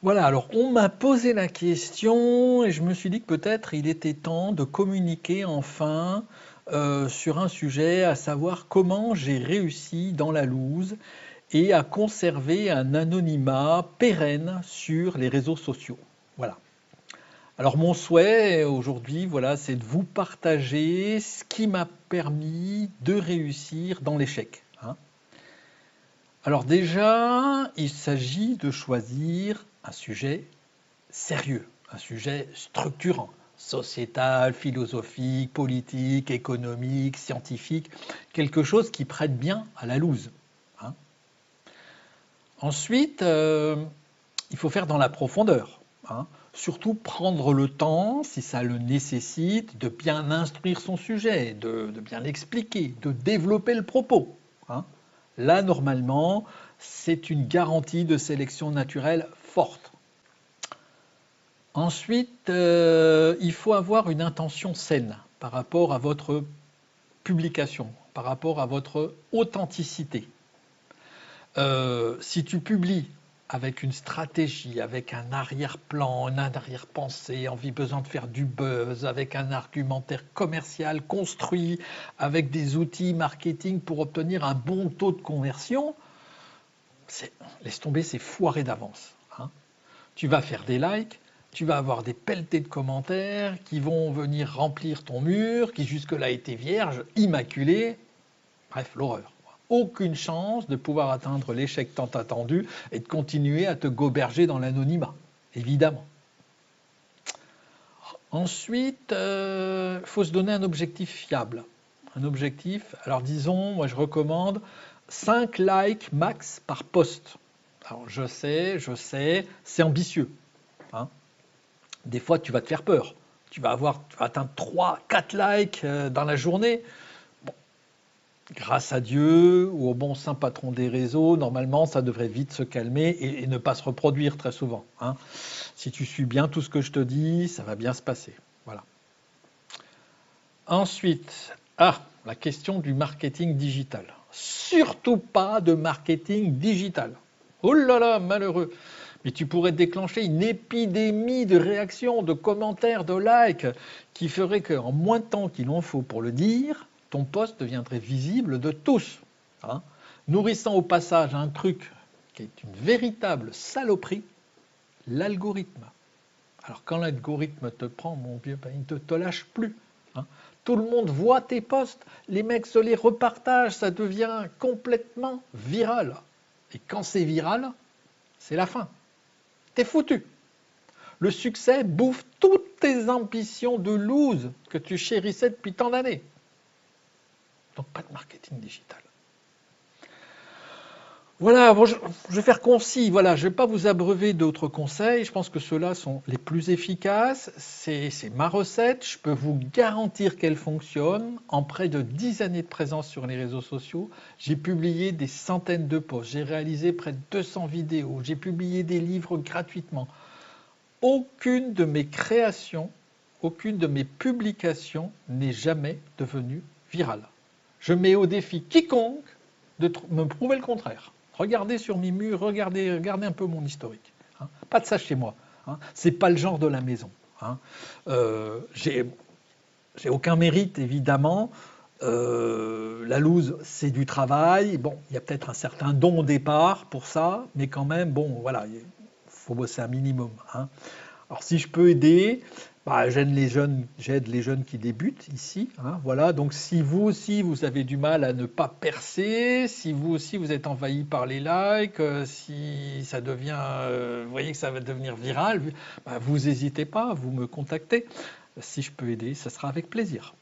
Voilà, alors on m'a posé la question et je me suis dit que peut-être il était temps de communiquer enfin sur un sujet, à savoir comment j'ai réussi dans la loose et à conserver un anonymat pérenne sur les réseaux sociaux. Voilà. Alors mon souhait aujourd'hui, voilà, c'est de vous partager ce qui m'a permis de réussir dans l'échec, hein. Alors déjà, il s'agit de choisir un sujet sérieux, un sujet structurant, sociétal, philosophique, politique, économique, scientifique, quelque chose qui prête bien à la loose, hein. Ensuite, il faut faire dans la profondeur, hein. Surtout prendre le temps, si ça le nécessite, de bien instruire son sujet, de bien l'expliquer, de développer le propos, hein. Là, normalement, c'est une garantie de sélection naturelle forte. Ensuite, il faut avoir une intention saine par rapport à votre publication, par rapport à votre authenticité. Si tu publies avec une stratégie, avec un arrière-plan, une arrière-pensée, envie, besoin de faire du buzz, avec un argumentaire commercial construit, avec des outils marketing pour obtenir un bon taux de conversion, laisse tomber, c'est foiré d'avance, hein. Tu vas faire des likes, tu vas avoir des pelletées de commentaires qui vont venir remplir ton mur, qui jusque-là était vierge, immaculé. Bref, l'horreur. Aucune chance de pouvoir atteindre l'échec tant attendu et de continuer à te goberger dans l'anonymat, évidemment. Ensuite, il faut se donner un objectif fiable. Un objectif, alors disons, moi je recommande 5 likes max par post. Alors je sais, c'est ambitieux, hein. Des fois, tu vas te faire peur. Tu vas atteindre 3, 4 likes dans la journée. Bon, grâce à Dieu ou au bon saint patron des réseaux, normalement, ça devrait vite se calmer et ne pas se reproduire très souvent, hein. Si tu suis bien tout ce que je te dis, ça va bien se passer. Voilà. Ensuite, la question du marketing digital. Surtout pas de marketing digital. Oh là là, malheureux. Mais tu pourrais déclencher une épidémie de réactions, de commentaires, de likes, qui ferait qu'en moins de temps qu'il en faut pour le dire, ton post deviendrait visible de tous, hein, nourrissant au passage un truc qui est une véritable saloperie, l'algorithme. Alors quand l'algorithme te prend, mon vieux, ben, il ne te lâche plus, hein. Tout le monde voit tes posts, les mecs se les repartagent, ça devient complètement viral. Et quand c'est viral, c'est la fin. T'es foutu. Le succès bouffe toutes tes ambitions de loose que tu chérissais depuis tant d'années. Donc pas de marketing digital. Voilà, bon, je vais faire concis. Voilà, je ne vais pas vous abreuver d'autres conseils. Je pense que ceux-là sont les plus efficaces. C'est ma recette. Je peux vous garantir qu'elle fonctionne. En près de 10 années de présence sur les réseaux sociaux, j'ai publié des centaines de posts. J'ai réalisé près de 200 vidéos. J'ai publié des livres gratuitement. Aucune de mes créations, aucune de mes publications n'est jamais devenue virale. Je mets au défi quiconque de me prouver le contraire. Regardez sur mes murs, regardez un peu mon historique, hein. Pas de ça chez moi, hein. C'est pas le genre de la maison, hein. J'ai aucun mérite, évidemment. La loose, c'est du travail. Bon, il y a peut-être un certain don au départ pour ça, mais quand même, bon, voilà, il faut bosser un minimum, hein. Alors si je peux aider, bah, j'aide les jeunes qui débutent ici, hein, voilà. Donc si vous aussi vous avez du mal à ne pas percer, si vous aussi vous êtes envahi par les likes, si ça devient, vous voyez que ça va devenir viral, bah, vous n'hésitez pas, vous me contactez. Si je peux aider, ça sera avec plaisir.